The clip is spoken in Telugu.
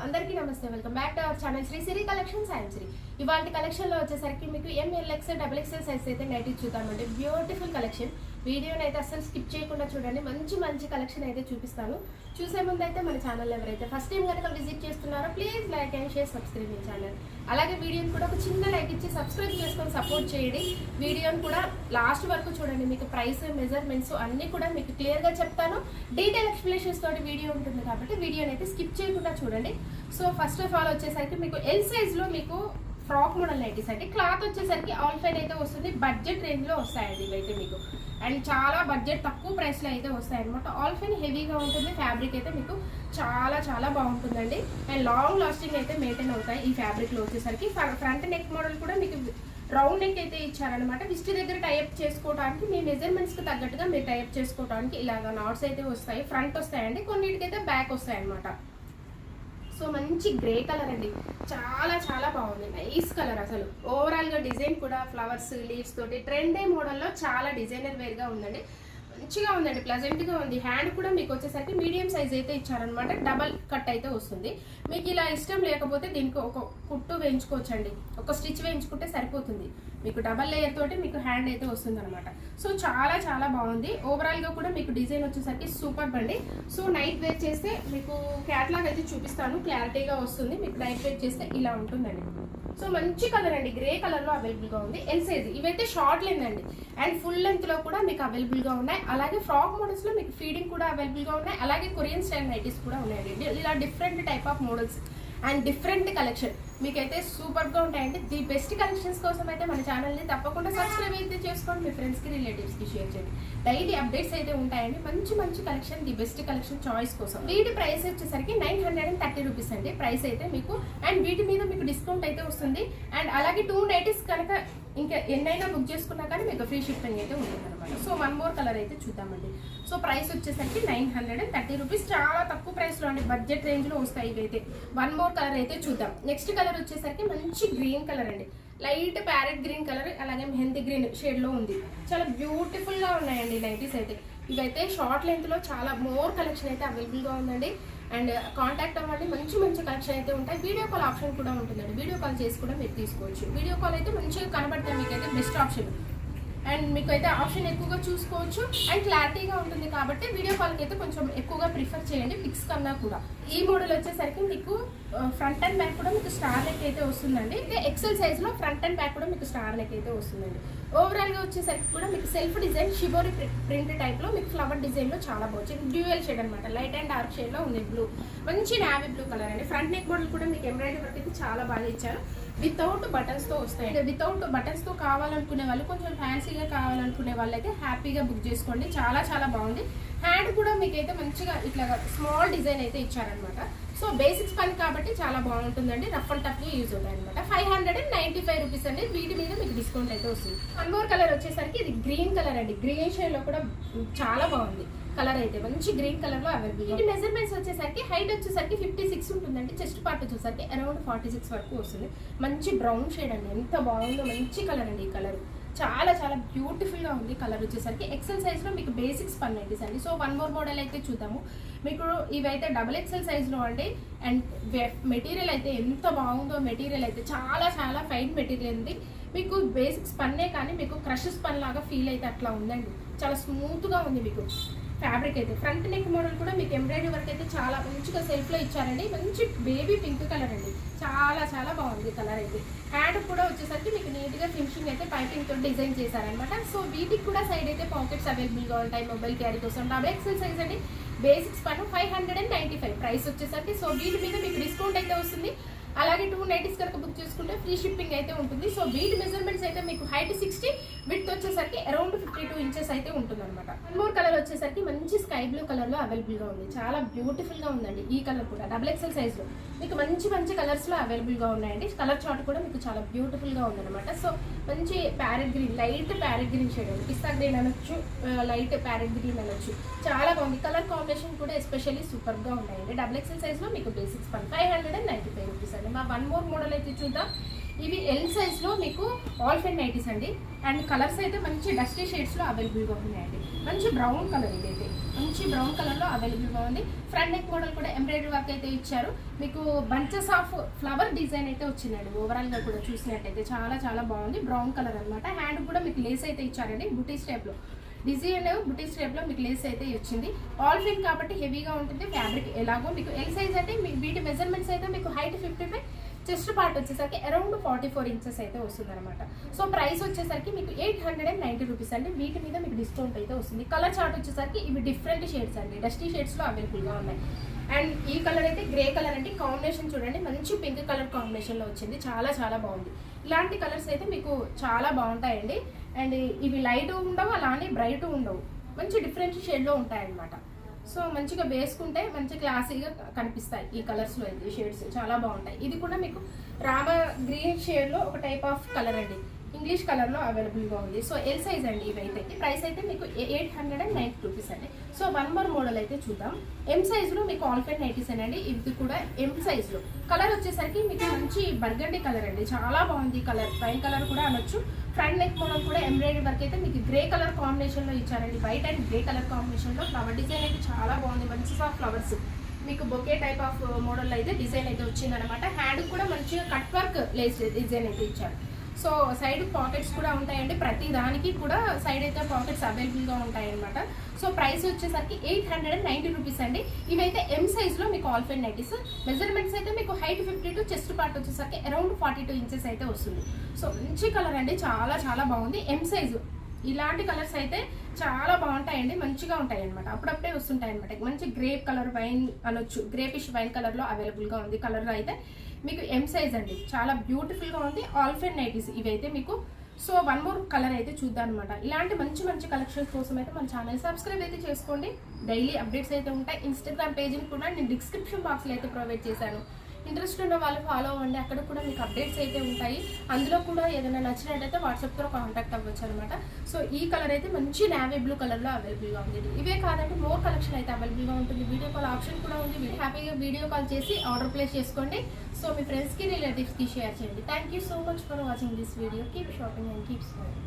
అందరికీ నమస్తే, welcome back to our channel Sri Siri collections and Sri. ఇవాళ కలెక్షన్లో వచ్చేసరికి మీకు MLXL XXL సైజ్ అయితే నైట్ చూద్దామండి. Beautiful collection. వీడియోని అయితే అసలు స్కిప్ చేయకుండా చూడండి. మంచి కలెక్షన్ అయితే చూపిస్తాను. చూసే ముందు అయితే మన ఛానల్ ఎవరైతే ఫస్ట్ టైం కనుక విజిట్ చేస్తున్నారో please like and share, subscribe me channel. అలాగే వీడియోని కూడా ఒక చిన్న లైక్ ఇచ్చి సబ్స్క్రైబ్ చేసుకొని సపోర్ట్ చేయండి. వీడియోని కూడా లాస్ట్ వరకు చూడండి. మీకు ప్రైస్, మెజర్మెంట్స్ అన్నీ కూడా మీకు క్లియర్గా చెప్తాను. డీటెయిల్ ఎక్స్ప్లెనేషన్స్ తోటి వీడియో ఉంటుంది కాబట్టి వీడియోని అయితే స్కిప్ చేయకుండా చూడండి. సో ఫస్ట్ ఆఫ్ ఆల్ వచ్చేసరికి మీకు ఎల్ సైజ్లో మీకు ఫ్రాక్ మోడల్ నైటీస్ అండి. క్లాత్ వచ్చేసరికి ఆల్ ఫైన్ అయితే వస్తుంది. బడ్జెట్ రేంజ్లో వస్తాయండి ఇవైతే మీకు. అండ్ చాలా బడ్జెట్ తక్కువ ప్రైస్లో అయితే వస్తాయి అనమాట. ఆల్ ఫైన్ హెవీగా ఉంటుంది. ఫ్యాబ్రిక్ అయితే మీకు చాలా బాగుంటుందండి. అండ్ లాంగ్ లాస్టింగ్ అయితే మెయింటైన్ అవుతాయి ఈ ఫ్యాబ్రిక్లో వచ్చేసరికి. ఫ్రంట్ నెక్ మోడల్ కూడా మీకు రౌండ్ నెక్ అయితే ఇచ్చారనమాట. విస్ట్ దగ్గర టైప్ చేసుకోవడానికి మీ మెజర్మెంట్స్కి తగ్గట్టుగా మీరు టైప్ చేసుకోవడానికి ఇలాగ నాట్స్ అయితే వస్తాయి. ఫ్రంట్ వస్తాయండి, కొన్నిటికైతే బ్యాక్ వస్తాయి అనమాట. సో మంచి గ్రే కలర్ అండి. చాలా బాగుంది. Nice colour. అసలు ఓవరాల్గా డిజైన్ కూడా ఫ్లవర్స్, లీవ్స్ తోటి ట్రెండే మోడల్లో చాలా డిజైనర్ వేర్గా ఉందండి. మంచిగా ఉందండి, ప్లెజెంట్గా ఉంది. హ్యాండ్ కూడా మీకు వచ్చేసరికి మీడియం సైజ్ అయితే ఇచ్చారనమాట. డబల్ కట్ అయితే వస్తుంది. మీకు ఇలా ఇష్టం లేకపోతే దీనికి ఒక కుట్టు వేయించుకోవచ్చండి. ఒక స్టిచ్ వేయించుకుంటే సరిపోతుంది. మీకు డబల్ లేయర్ తోటి మీకు హ్యాండ్ అయితే వస్తుంది అనమాట. సో చాలా బాగుంది. ఓవరాల్గా కూడా మీకు డిజైన్ వచ్చేసరికి సూపర్ అండి. సో నైట్ వేర్ చేస్తే మీకు క్యాట్లాగ్ అయితే చూపిస్తాను, క్లారిటీగా వస్తుంది. మీకు నైట్ వేర్ చేస్తే ఇలా ఉంటుందండి. సో మంచి కలర్ అండి, గ్రే కలర్లో అవైలబుల్గా ఉంది. ఎల్ సైజ్ ఇవైతే షార్ట్ లెంత్ అండి. అండ్ ఫుల్ లెంత్లో కూడా మీకు అవైలబుల్గా ఉన్నాయి. అలాగే ఫ్రాక్ మోడల్స్లో మీకు ఫీడింగ్ కూడా అవైలబుల్గా ఉన్నాయి. అలాగే కొరియన్ స్టైల్ నైటీస్ కూడా ఉన్నాయండి. ఇలా different type of models and different collection మీకైతే సూపర్గా ఉంటాయండి. ది బెస్ట్ కలెక్షన్స్ కోసం అయితే మన ఛానల్ని తప్పకుండా సబ్స్క్రైబ్ అయితే చేసుకోండి. మీ ఫ్రెండ్స్కి, రిలేటివ్స్కి షేర్ చేయండి. డైలీ అప్డేట్స్ అయితే ఉంటాయండి. మంచి collection, the best collection choice కోసం. వీటి ప్రైస్ వచ్చేసరికి 930 రూపీస్ అండి ప్రైస్ అయితే మీకు. అండ్ వీటి మీద మీకు డిస్కౌంట్ అయితే వస్తుంది. అండ్ అలాగే 2 నైటీస్ కనుక ఇంకా ఎన్నైనా బుక్ చేసుకున్నా కానీ మీకు ఫ్రీ షిప్పింగ్ అయితే ఉంటుంది అనమాట. సో వన్ మోర్ కలర్ అయితే చూద్దామండి. సో ప్రైస్ వచ్చేసరికి 930 రూపీస్. చాలా తక్కువ ప్రైస్లో అండి, బడ్జెట్ రేంజ్లో వస్తాయి ఇవైతే. వన్ మోర్ కలర్ అయితే చూద్దాం. నెక్స్ట్ కలర్ వచ్చేసరికి మంచి గ్రీన్ కలర్ అండి. లైట్ ప్యారెట్ గ్రీన్ కలర్, అలాగే మెహందీ గ్రీన్ షేడ్లో ఉంది. చాలా బ్యూటిఫుల్గా ఉన్నాయండి నైటీస్ అయితే. ఇవైతే షార్ట్ లెంత్లో చాలా మోర్ కలెక్షన్ అయితే అవైలబుల్గా ఉందండి. అండ్ కాంటాక్ట్ అవ్వండి. మంచి కలెక్షన్ అయితే ఉంటాయి. వీడియో కాల్ ఆప్షన్ కూడా ఉంటుందండి. వీడియో కాల్ చేసి కూడా మీరు తీసుకోవచ్చు. వీడియో కాల్ అయితే మంచిగా కనబడితే మీకు అయితే బెస్ట్ ఆప్షన్. అండ్ మీకు అయితే ఆప్షన్ ఎక్కువగా చూసుకోవచ్చు. అండ్ క్లారిటీగా ఉంటుంది కాబట్టి వీడియో కాల్కి అయితే కొంచెం ఎక్కువగా ప్రిఫర్ చేయండి పిక్స్ కన్నా కూడా. ఈ మోడల్ వచ్చేసరికి మీకు ఫ్రంట్ అండ్ బ్యాక్ కూడా మీకు స్టార్ నెక్ అయితే వస్తుందండి. అయితే ఎక్సెల్ సైజ్లో ఫ్రంట్ అండ్ బ్యాక్ కూడా మీకు స్టార్ నెక్ అయితే వస్తుందండి. ఓవరాల్గా వచ్చేసరికి కూడా మీకు సెల్ఫ్ డిజైన్ షిబోరి ప్రింట్ టైప్లో మీకు ఫ్లవర్ డిజైన్లో చాలా బాగుంది. డ్యూయల్ షేడ్ అనమాట. లైట్ అండ్ డార్క్ షేడ్లో ఉంది. బ్లూ, మంచి నావీ బ్లూ కలర్ అండి. ఫ్రంట్ నెక్ మోడల్ కూడా మీకు ఎంబ్రాయిడరీ వర్క్ అయితే చాలా బాగా ఇచ్చారు. వితౌట్ బటన్స్తో వస్తాయి. వితౌట్ బటన్స్తో కావాలనుకునే వాళ్ళు, కొంచెం ఫ్యాన్సీగా కావాలనుకునే వాళ్ళు అయితే హ్యాపీగా బుక్ చేసుకోండి. చాలా బాగుంది. హ్యాండ్ కూడా మీకైతే మంచిగా ఇట్లా స్మాల్ డిజైన్ అయితే ఇచ్చారనమాట. సో బేసిక్స్ పని కాబట్టి చాలా బాగుంటుందండి. రఫ్ అండ్ టఫ్గా యూజ్ అవుతాయి అనమాట. 595 రూపీస్ అండి. వీటి మీద మీకు డిస్కౌంట్ అయితే వస్తుంది. వన్ మోర్ కలర్ వచ్చేసరికి ఇది గ్రీన్ కలర్ అండి. గ్రీన్ షేడ్లో కూడా చాలా బాగుంది కలర్ అయితే. మంచి గ్రీన్ కలర్లో అవైలబుల్. వీటి మెజర్మెంట్స్ వచ్చేసరికి హైట్ వచ్చేసరికి 56 ఉంటుందండి. చెస్ట్ పార్ట్ వచ్చేసరికి అరౌండ్ 46 వరకు వస్తుంది. మంచి బ్రౌన్ షేడ్ అండి. ఎంత బాగుందో, మంచి కలర్ అండి ఈ కలర్. చాలా బ్యూటిఫుల్గా ఉంది కలర్ వచ్చేసరికి. ఎక్సెల్ సైజ్లో మీకు బేసిక్స్ పన్ నైటీస్ అండి. సో వన్ మోర్ మోడల్ అయితే చూద్దాము. మీకు ఇవైతే డబుల్ ఎక్సెల్ సైజ్లో అండి. అండ్ మెటీరియల్ అయితే ఎంత బాగుందో. మెటీరియల్ అయితే చాలా ఫైన్ మెటీరియల్ ఉంది. మీకు బేసిక్స్ పన్నే కానీ మీకు క్రషెస్ పన్ లాగా ఫీల్ అయితే అట్లా ఉందండి. చాలా స్మూత్గా ఉంది మీకు ఫ్యాబ్రిక్ అయితే. ఫ్రంట్ నెక్ మోడల్ కూడా మీకు ఎంబ్రాయిడరీ వర్క్ అయితే చాలా మంచిగా సెల్ఫ్లో ఇచ్చారండి. మంచి బేబీ పింక్ కలర్ అండి. చాలా బాగుంది కలర్ అయితే. హ్యాండ్ కూడా వచ్చేసరికి మీకు నీట్గా ఫినిషింగ్ అయితే పైపింగ్తో డిజైన్ చేశారనమాట. సో వీటికి కూడా సైడ్ అయితే పాకెట్స్ అవైలబుల్గా ఉంటాయి మొబైల్ క్యారీ కోసం. డబుల్ ఎక్సెల్ సైజ్ అండి. బేసిక్స్ పన్ను 595 ప్రైస్ వచ్చేసరికి. సో వీటి మీద మీకు డిస్కౌంట్ అయితే వస్తుంది. అలాగే 2 నైటీస్ కనుక బుక్ చేసుకుంటే ఫ్రీ షిప్పింగ్ అయితే ఉంటుంది. సో వీటి మెజర్మెంట్స్ అయితే మీకు హైట్ 60, విడ్త్ వచ్చేసరికి అరౌండ్ 52 ఇంచెస్ అయితే ఉంటుంది అనమాట. వన్ మోర్ కలర్ వచ్చేసరికి మంచి స్కై బ్లూ కలర్లో అవైలబుల్గా ఉంది. చాలా బ్యూటిఫుల్గా ఉందండి ఈ కలర్ కూడా. డబుల్ ఎక్సెల్ సైజ్లో మీకు మంచి కలర్స్లో అవైలబుల్గా ఉన్నాయండి. కలర్ చార్ట్ కూడా మీకు చాలా బ్యూటిఫుల్గా ఉందన్నమాట. సో మంచి parrot green, light parrot green shade అండి. పిస్తా గ్రీన్ అనొచ్చు, లైట్ ప్యారెట్ గ్రీన్ అనొచ్చు. చాలా బాగుంది. కలర్ కాంబినేషన్ కూడా ఎస్పెషల్లీ సూపర్గా ఉన్నాయండి. డబుల్ ఎక్సెల్ సైజ్లో మీకు బేసిక్స్ పని 595 రూపీస్ అండి. మా వన్ మోర్ మోడల్ అయితే చూద్దాం. ఇవి ఎల్ సైజ్లో మీకు ఆల్ ఫెన్ నైటీస్ అండి. అండ్ కలర్స్ అయితే మంచి డస్టీ షేడ్స్లో అవైలబుల్గా ఉన్నాయండి. మంచి బ్రౌన్ కలర్, ఇదైతే మంచి బ్రౌన్ కలర్లో అవైలబుల్గా ఉంది. ఫ్రంట్ నెక్ మోడల్ కూడా ఎంబ్రాయిడరీ వర్క్ అయితే ఇచ్చారు. మీకు బంచెస్ ఆఫ్ ఫ్లవర్ డిజైన్ అయితే వచ్చిందండి. ఓవరాల్గా కూడా చూసినట్టయితే చాలా చాలా బాగుంది. బ్రౌన్ కలర్ అనమాట. హ్యాండ్ కూడా మీకు లేస్ అయితే ఇచ్చారండి. బుటీస్ టైప్లో డిజైన్, బుటీస్ టైప్లో మీకు లేస్ అయితే వచ్చింది. ఆల్ ఫిన్ కాబట్టి హెవీగా ఉంటుంది ఫ్యాబ్రిక్. ఎలాగో మీకు ఎల్ సైజ్ అంటే వీటి మెజర్మెంట్స్ అయితే మీకు హైట్ 55, చెస్ట్ పార్ట్ వచ్చేసరికి అరౌండ్ 44 ఇంచెస్ అయితే వస్తుంది అనమాట. సో ప్రైస్ వచ్చేసరికి మీకు 890 రూపీస్ అండి. వీటి మీద మీకు డిస్కౌంట్ అయితే వస్తుంది. కలర్ చార్ట్ వచ్చేసరికి ఇవి డిఫరెంట్ షేడ్స్ అండి, డస్టీ షేడ్స్లో అవైలబుల్గా ఉన్నాయి. అండ్ ఈ కలర్ అయితే గ్రే కలర్ అండి. కాంబినేషన్ చూడండి, మంచి పింక్ కలర్ కాంబినేషన్లో వచ్చింది. చాలా చాలా బాగుంది. ఇలాంటి కలర్స్ అయితే మీకు చాలా బాగుంటాయండి. అండ్ ఇవి లైట్ ఉండవు, అలానే బ్రైట్ ఉండవు, మంచి డిఫరెంట్ షేడ్లో ఉంటాయన్నమాట. సో మంచిగా వేసుకుంటే మంచి క్లాసీగా కనిపిస్తాయి. ఈ కలర్స్లో అయితే షేడ్స్ చాలా బాగుంటాయి. ఇది కూడా మీకు రామ గ్రీన్ షేడ్లో ఒక టైప్ ఆఫ్ కలర్ అండి, ఇంగ్లీష్ కలర్లో అవైలబుల్గా ఉంది. సో ఎల్ సైజ్ అండి ఇవైతే. ప్రైస్ అయితే మీకు 890 రూపీస్ అండి. సో వన్ మోర్ మోడల్ అయితే చూద్దాం. ఎం సైజ్లో మీకు ఆల్ ఫెన్ నైటీస్ అండి. ఇది కూడా ఎం సైజ్లో. కలర్ వచ్చేసరికి మీకు మంచి బర్గండి కలర్ అండి. చాలా బాగుంది కలర్, వైన్ కలర్ కూడా అనొచ్చు. ఫ్రంట్ నెక్ మోడల్ కూడా ఎంబ్రాయిడరీ వర్క్ అయితే మీకు గ్రే కలర్ కాంబినేషన్లో ఇచ్చారండి. వైట్ అండ్ గ్రే కలర్ కాంబినేషన్లో ఫ్లవర్ డిజైన్ అయితే చాలా బాగుంది. మంచి ఫ్లవర్స్ మీకు బొకే టైప్ ఆఫ్ మోడల్ అయితే డిజైన్ అయితే వచ్చిందనమాట. హ్యాండ్ కూడా మంచిగా కట్ వర్క్ లేస్ డిజైన్ అయితే ఇచ్చారు. సో సైడ్ పాకెట్స్ కూడా ఉంటాయండి. ప్రతి దానికి కూడా సైడ్ అయితే పాకెట్స్ అవైలబుల్గా ఉంటాయన్నమాట. సో ప్రైస్ వచ్చేసరికి 890 రూపీస్ అండి. ఇవైతే ఎం సైజ్లో మీకు ఆల్ ఫెన్ నైటీస్. మెజర్మెంట్స్ అయితే మీకు హైట్ 52, చెస్ట్ పార్ట్ వచ్చేసరికి అరౌండ్ 42 ఇంచెస్ అయితే వస్తుంది. సో మంచి కలర్ అండి, చాలా చాలా బాగుంది. ఎం సైజు ఇలాంటి కలర్స్ అయితే చాలా బాగుంటాయండి, మంచిగా ఉంటాయి అనమాట. అప్పుడప్పుడే వస్తుంటాయి అనమాట. మంచి గ్రేప్ కలర్, వైన్ అనొచ్చు, గ్రేపిష్ వైన్ కలర్లో అవైలబుల్గా ఉంది. కలర్ అయితే మీకు ఎం సైజ్ అండి, చాలా బ్యూటిఫుల్గా ఉంది. ఆల్ ఫెన్ నైటీస్ ఇవైతే మీకు. సో వన్ మోర్ కలర్ అయితే చూద్దాం అనమాట. ఇలాంటి మంచి మంచి కలెక్షన్స్ కోసం అయితే మన ఛానల్ సబ్స్క్రైబ్ అయితే చేసుకోండి. డైలీ అప్డేట్స్ అయితే ఉంటాయి. ఇన్స్టాగ్రామ్ పేజ్ని కూడా నేను డిస్క్రిప్షన్ బాక్స్లో అయితే ప్రొవైడ్ చేశాను. ఇంట్రెస్ట్ ఉన్న వాళ్ళు ఫాలో అవ్వండి. అక్కడ కూడా మీకు అప్డేట్స్ అయితే ఉంటాయి. అందులో కూడా ఏదైనా నచ్చినట్టయితే వాట్సాప్తో కాంటాక్ట్ అవ్వచ్చు అనమాట. సో ఈ కలర్ అయితే మంచి నావీ బ్లూ కలర్లో అవైలబుల్గా ఉంది. ఇవే కాదండి, మోర్ కలెక్షన్ అయితే అవైలబుల్గా ఉంటుంది. వీడియో కాల్ ఆప్షన్ కూడా ఉంది. హ్యాపీగా వీడియో కాల్ చేసి ఆర్డర్ ప్లేస్ చేసుకోండి. సో మీ ఫ్రెండ్స్కి, రిలేటివ్స్కి షేర్ చేయండి. Thank you so much for watching this video. Keep shopping and keep smiling.